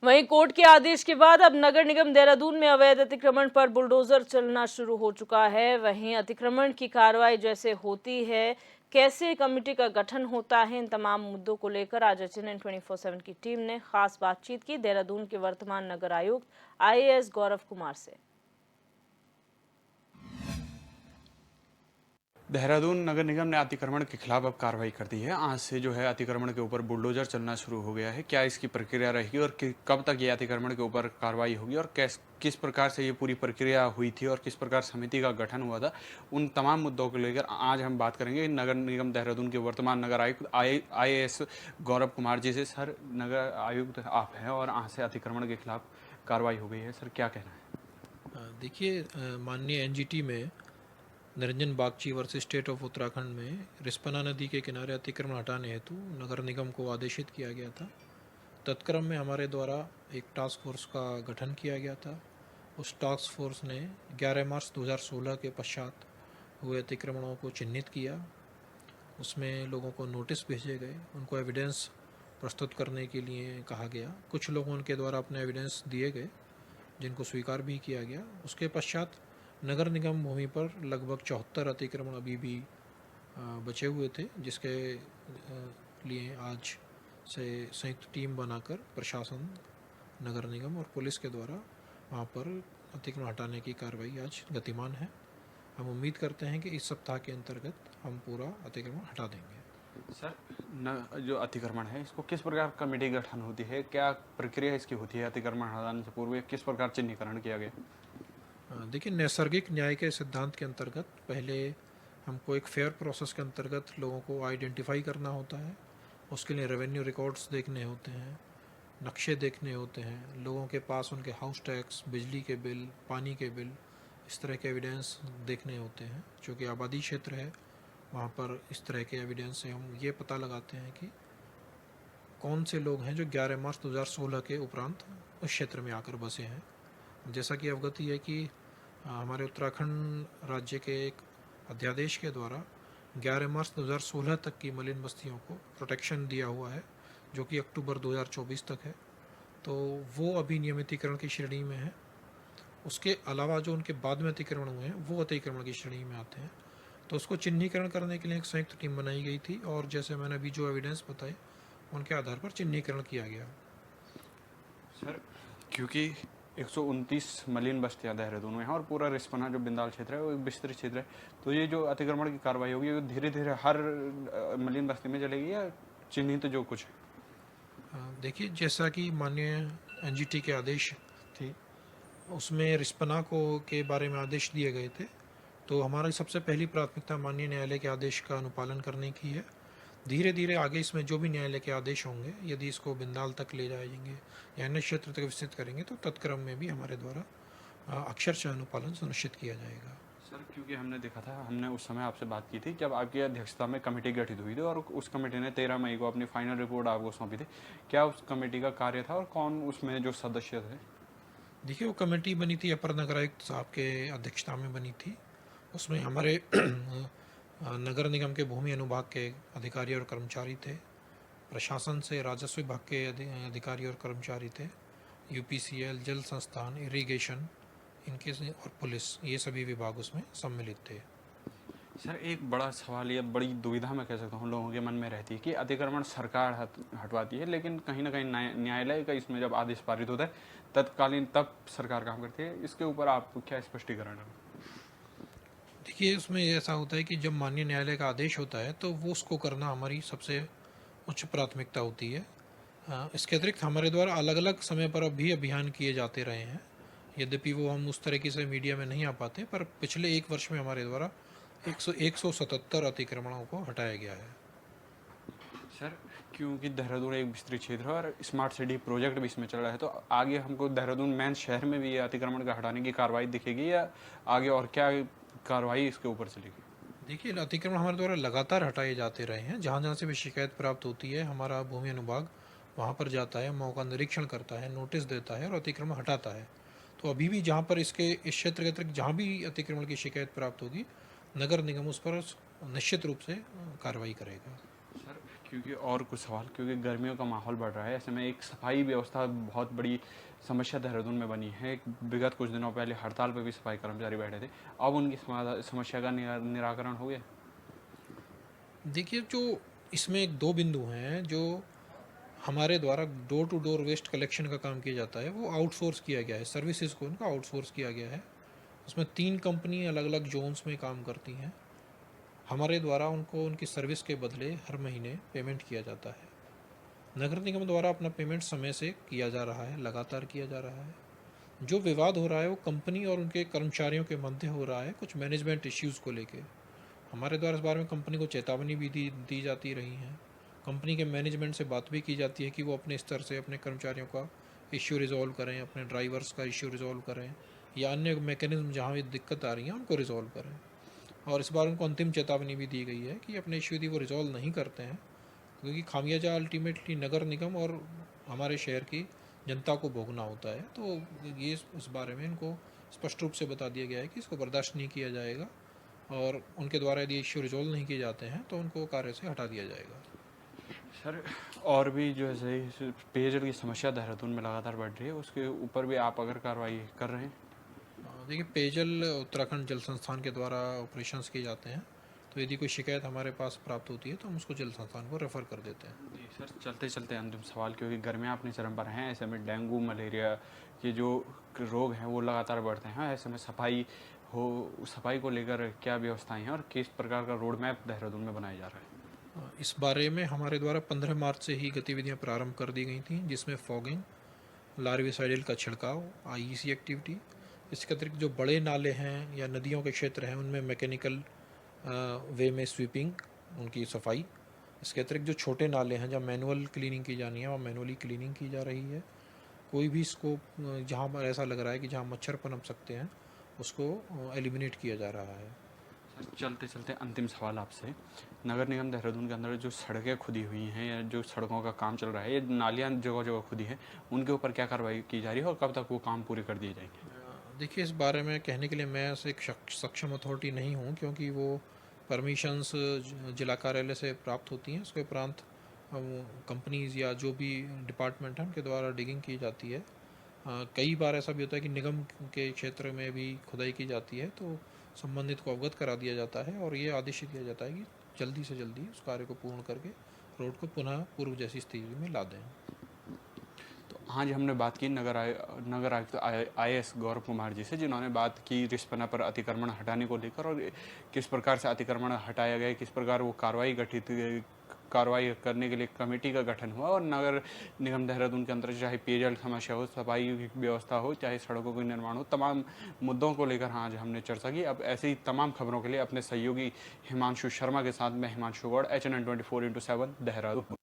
वहीं कोर्ट के आदेश के बाद अब नगर निगम देहरादून में अवैध अतिक्रमण पर बुलडोजर चलना शुरू हो चुका है। वहीं अतिक्रमण की कार्रवाई जैसे होती है, कैसे कमेटी का गठन होता है, इन तमाम मुद्दों को लेकर आज एचएनएन 24/7 की टीम ने खास बातचीत की देहरादून के वर्तमान नगर आयुक्त आईएएस गौरव कुमार से। देहरादून नगर निगम ने अतिक्रमण के खिलाफ अब कार्रवाई कर दी है। आज से जो है अतिक्रमण के ऊपर बुलडोजर चलना शुरू हो गया है। क्या इसकी प्रक्रिया रहेगी और कब तक ये अतिक्रमण के ऊपर कार्रवाई होगी और किस प्रकार से ये पूरी प्रक्रिया हुई थी और किस प्रकार समिति का गठन हुआ था, उन तमाम मुद्दों को लेकर आज हम बात करेंगे नगर निगम देहरादून के वर्तमान नगर आयुक्त आईएएस गौरव कुमार जी से। सर, नगर आयुक्त आप हैं और आज से अतिक्रमण के खिलाफ कार्रवाई हो गई है, सर क्या कहना है? देखिए, माननीय एनजीटी में Niranjan Bagchi versus state of Uttarakhand में रिस्पना नदी के किनारे अतिक्रमण हटाने हेतु नगर निगम को आदेशित किया गया था। तत्क्रम में हमारे द्वारा एक टास्क फोर्स का गठन किया गया था। उस टास्क फोर्स ने 11 मार्च 2016 के पश्चात हुए अतिक्रमणों को चिन्हित किया। उसमें लोगों को नोटिस भेजे गए, उनको एविडेंस प्रस्तुत करने के लिए कहा गया। कुछ लोगों उनके द्वारा अपने एविडेंस दिए गए जिनको स्वीकार भी किया गया। उसके पश्चात नगर निगम भूमि पर लगभग 74 अतिक्रमण अभी भी बचे हुए थे, जिसके लिए आज से संयुक्त टीम बनाकर प्रशासन, नगर निगम और पुलिस के द्वारा वहाँ पर अतिक्रमण हटाने की कार्रवाई आज गतिमान है। हम उम्मीद करते हैं कि इस सप्ताह के अंतर्गत हम पूरा अतिक्रमण हटा देंगे। सर, जो अतिक्रमण है इसको किस प्रकार कमेटी गठन होती है, क्या प्रक्रिया इसकी होती है? अतिक्रमण हटाने से पूर्व किस प्रकार चिन्हीकरण किया गया? देखिए, नैसर्गिक न्याय के सिद्धांत के अंतर्गत पहले हमको एक फेयर प्रोसेस के अंतर्गत लोगों को आइडेंटिफाई करना होता है। उसके लिए रेवेन्यू रिकॉर्ड्स देखने होते हैं, नक्शे देखने होते हैं, लोगों के पास उनके हाउस टैक्स, बिजली के बिल, पानी के बिल, इस तरह के एविडेंस देखने होते हैं। चूँकि आबादी क्षेत्र है, वहाँ पर इस तरह के एविडेंस से हम ये पता लगाते हैं कि कौन से लोग हैं जो 11 मार्च 2016 के उपरांत उस क्षेत्र में आकर बसे हैं। जैसा कि अवगति है कि हमारे उत्तराखंड राज्य के एक अध्यादेश के द्वारा 11 मार्च 2016 तक की मलिन बस्तियों को प्रोटेक्शन दिया हुआ है, जो कि अक्टूबर 2024 तक है। तो वो अभी नियमितीकरण की श्रेणी में है। उसके अलावा जो उनके बाद में अतिक्रमण हुए हैं वो अतिक्रमण की श्रेणी में आते हैं। तो उसको चिन्हीकरण करने के लिए एक संयुक्त टीम बनाई गई थी और जैसे मैंने अभी जो एविडेंस बताए उनके आधार पर चिन्हीकरण किया गया। सर, क्योंकि 129 मलिन बस्तियां देहरादून में हैं और पूरा रिस्पना जो बिंदाल क्षेत्र है वो एक विस्तृत क्षेत्र है, तो ये जो अतिक्रमण की कार्रवाई होगी वो धीरे धीरे हर मलिन बस्ती में चलेगी या चिन्हित जो कुछ है? देखिए, जैसा कि माननीय एनजीटी के आदेश थे उसमें रिस्पना को के बारे में आदेश दिए गए थे, तो हमारी सबसे पहली प्राथमिकता माननीय न्यायालय के आदेश का अनुपालन करने की है। धीरे धीरे आगे इसमें जो भी न्यायालय के आदेश होंगे, यदि इसको बिंदाल तक ले जाएंगे या अन्य क्षेत्र तक विस्तृत करेंगे तो तत्क्रम में भी हमारे द्वारा अक्षरशः अनुपालन सुनिश्चित किया जाएगा। सर, क्योंकि हमने देखा था, हमने उस समय आपसे बात की थी जब आपकी अध्यक्षता में कमेटी गठित हुई थी और उस कमेटी ने 13 मई को अपनी फाइनल रिपोर्ट आपको सौंपी थी। क्या उस कमेटी का कार्य था और कौन उसमें जो सदस्य थे? देखिए, वो कमेटी बनी थी अपर नगर आयुक्त साहब के अध्यक्षता में बनी थी। उसमें हमारे नगर निगम के भूमि अनुभाग के अधिकारी और कर्मचारी थे, प्रशासन से राजस्व विभाग के अधिकारी और कर्मचारी थे, यूपीसीएल, जल संस्थान, इरिगेशन, इनके और पुलिस, ये सभी विभाग उसमें सम्मिलित थे। सर, एक बड़ा सवाल, ये बड़ी दुविधा मैं कह सकता हूँ लोगों के मन में रहती है कि अतिक्रमण सरकार हटवाती है, लेकिन कहीं ना कहीं न्यायालय का इसमें जब आदेश पारित होता है तत्कालीन तब सरकार काम करती है। इसके ऊपर आप क्या स्पष्टीकरण है? देखिए, उसमें ऐसा होता है कि जब माननीय न्यायालय का आदेश होता है तो वो उसको करना हमारी सबसे उच्च प्राथमिकता होती है। इसके अतिरिक्त हमारे द्वारा अलग अलग समय पर भी अभियान किए जाते रहे हैं, यद्यपि वो हम उस तरीके से मीडिया में नहीं आ पाते, पर पिछले एक वर्ष में हमारे द्वारा 177 अतिक्रमणों को हटाया गया है। सर, क्योंकि देहरादून एक विस्तृत क्षेत्र है और स्मार्ट सिटी प्रोजेक्ट भी इसमें चल रहा है, तो आगे हमको देहरादून मेन शहर में भी ये अतिक्रमण का हटाने की कार्रवाई दिखेगी या आगे और क्या कार्रवाई इसके ऊपर चलेगी? देखिए, अतिक्रमण हमारे द्वारा लगातार हटाए जाते रहे हैं। जहाँ जहाँ से भी शिकायत प्राप्त होती है, हमारा भूमि अनुभाग वहाँ पर जाता है, मौका निरीक्षण करता है, नोटिस देता है और अतिक्रमण हटाता है। तो अभी भी जहाँ पर इस क्षेत्र के अतिरिक्त जहाँ भी अतिक्रमण की शिकायत प्राप्त होगी, नगर निगम उस पर निश्चित रूप से कार्रवाई करेगा। सर, क्योंकि और कुछ सवाल, क्योंकि गर्मियों का माहौल बढ़ रहा है, ऐसे में एक सफाई व्यवस्था बहुत बड़ी समस्या देहरादून में बनी है। विगत कुछ दिनों पहले हड़ताल पर भी सफाई कर्मचारी बैठे थे, अब उनकी समस्या का निराकरण हो गया? देखिए, जो इसमें एक दो बिंदु हैं जो हमारे द्वारा door to door waste collection का काम किया जाता है, वो आउटसोर्स किया गया है, सर्विसेज को उनका आउटसोर्स किया गया है। उसमें 3 कंपनी अलग अलग जोन्स में काम करती हैं। हमारे द्वारा उनको उनकी सर्विस के बदले हर महीने पेमेंट किया जाता है। नगर निगम द्वारा अपना पेमेंट समय से किया जा रहा है, लगातार किया जा रहा है। जो विवाद हो रहा है वो कंपनी और उनके कर्मचारियों के मध्य हो रहा है, कुछ मैनेजमेंट इश्यूज़ को लेके। हमारे द्वारा इस बारे में कंपनी को चेतावनी भी दी जाती रही है। कंपनी के मैनेजमेंट से बात भी की जाती है कि वो अपने स्तर से अपने कर्मचारियों का इश्यू रिजॉल्व करें, अपने ड्राइवर्स का इश्यू रिजॉल्व करें, या अन्य मैकेनिज्म जहाँ भी दिक्कत आ रही है उनको रिजॉल्व करें। और इस बार उनको अंतिम चेतावनी भी दी गई है कि अपने इश्यू यदि वो रिजॉल्व नहीं करते हैं, क्योंकि खामियाजा अल्टीमेटली नगर निगम और हमारे शहर की जनता को भोगना होता है। तो ये इस बारे में इनको स्पष्ट रूप से बता दिया गया है कि इसको बर्दाश्त नहीं किया जाएगा, और उनके द्वारा यदि इश्यू रिजॉल्व नहीं किए जाते हैं तो उनको कार्य से हटा दिया जाएगा। सर, और भी जो है सही पेयजल की समस्या देहरादून में लगातार बढ़ रही है, उसके ऊपर भी आप अगर कार्रवाई कर रहे हैं? देखिए, पेयजल उत्तराखंड जल संस्थान के द्वारा ऑपरेशंस किए जाते हैं, तो यदि कोई शिकायत हमारे पास प्राप्त होती है तो हम उसको जल संस्थान को रेफ़र कर देते हैं। जी सर, चलते चलते अंतिम सवाल, क्योंकि गर्मियाँ अपने चरम पर हैं, ऐसे में डेंगू मलेरिया ये जो रोग हैं वो लगातार बढ़ते हैं, ऐसे में सफाई को लेकर क्या व्यवस्थाएं हैं और किस प्रकार का रोड मैप देहरादून में बनाया जा रहा है? इस बारे में हमारे द्वारा 15 मार्च से ही गतिविधियां प्रारंभ कर दी गई थी, जिसमें फॉगिंग, लार्विसाइडल का छिड़काव, आईईसी एक्टिविटी। इसके अतिरिक्त जो बड़े नाले हैं या नदियों के क्षेत्र हैं उनमें मैकेनिकल वे में स्वीपिंग, उनकी सफाई। इसके अतिरिक्त जो छोटे नाले हैं जहाँ मैनुअल क्लीनिंग की जानी है वहाँ मैनुअली क्लीनिंग की जा रही है। कोई भी इसको जहाँ पर ऐसा लग रहा है कि जहाँ मच्छर पनप सकते हैं उसको एलिमिनेट किया जा रहा है। सर, चलते चलते अंतिम सवाल आपसे, नगर निगम देहरादून के अंदर जो सड़कें खुदी हुई हैं या जो सड़कों का काम चल रहा है, ये नालियाँ जगह जगह खुदी हैं, उनके ऊपर क्या कार्रवाई की जा रही है और कब तक वो काम पूरे कर दिए जाएंगे? देखिए, इस बारे में कहने के लिए मैं एक सक्षम अथॉरिटी नहीं हूँ, क्योंकि वो परमिशंस जिला कार्यालय से प्राप्त होती हैं। उसके उपरांत कंपनीज़ या जो भी डिपार्टमेंट हैं उनके द्वारा डिगिंग की जाती है। कई बार ऐसा भी होता है कि निगम के क्षेत्र में भी खुदाई की जाती है, तो संबंधित को अवगत करा दिया जाता है और ये आदेश दिया जाता है कि जल्दी से जल्दी उस कार्य को पूर्ण करके रोड को पुनः पूर्व जैसी स्थिति में ला दें। तो आज हमने बात की नगर आयुक्त IAS गौरव कुमार जी से, जिन्होंने बात की रिस्पना पर अतिक्रमण हटाने को लेकर और किस प्रकार से अतिक्रमण हटाया गया, किस प्रकार वो कार्रवाई करने के लिए कमेटी का गठन हुआ, और नगर निगम देहरादून के अंदर चाहे पेयजल समस्या हो, सफाई व्यवस्था हो, चाहे सड़कों का निर्माण हो, तमाम मुद्दों को लेकर आज हमने चर्चा की। अब ऐसे ही तमाम खबरों के लिए अपने सहयोगी हिमांशु शर्मा के साथ मैं हिमांशु गौड़, HNN 24/7 देहरादून।